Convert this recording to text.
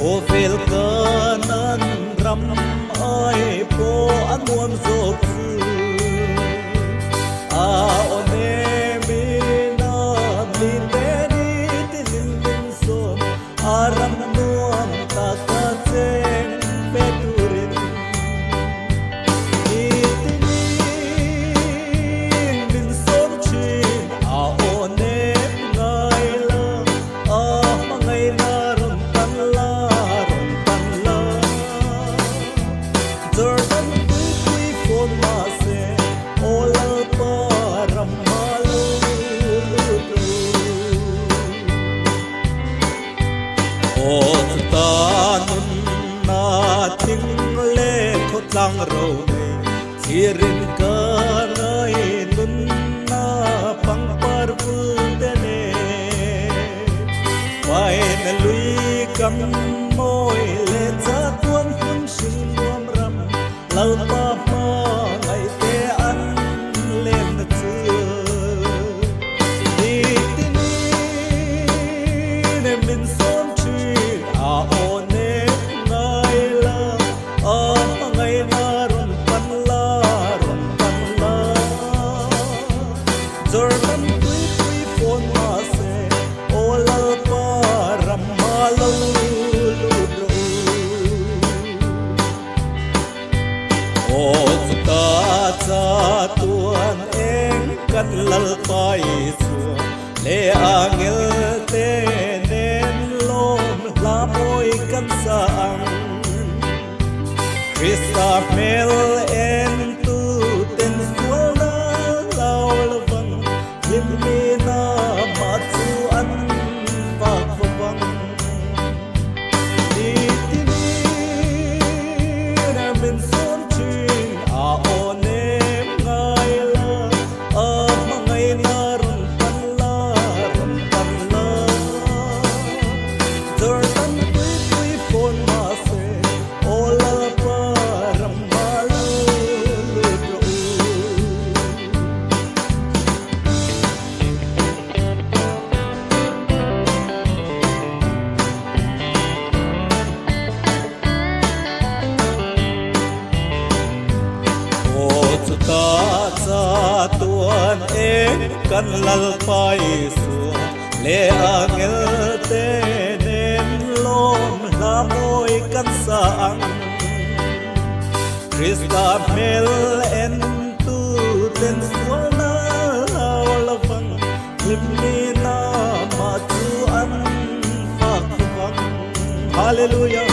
ô phèl cơ nan ram ai po an muam zok a one mi na mi te ni tin min so aram nuam ta ka chen peturin min som chi a one ngai la a mangai na ron tan la Jordan pui phone ma se ola pa ram malu o ta nun na thing le khotlang ro nei thirin ka ngai nun na pang par pul de ne vai na lui kam moi le cha tuan hun sin nuam ram lau pa ma ngai te an len na chu ni tin ne min som chi a o ne ngai la a ma ngai na ron pan la Jordan pui phone ma se ola pa ram ma lo o ta cha tuan eng kan lal pai su le angel te nen lom la poi kan sang Krista mel en tu ten suala laulvan limina matsu an fakvang min son chin a one ngai la a mangai na ron pan la Jordan pui phone ma se ola pa ram malu ta cha tuan em kan lal pai su le angel te nen lom la moi kan sang Krista mel en tu ten suana lawan limina ma tu an fak hallelujah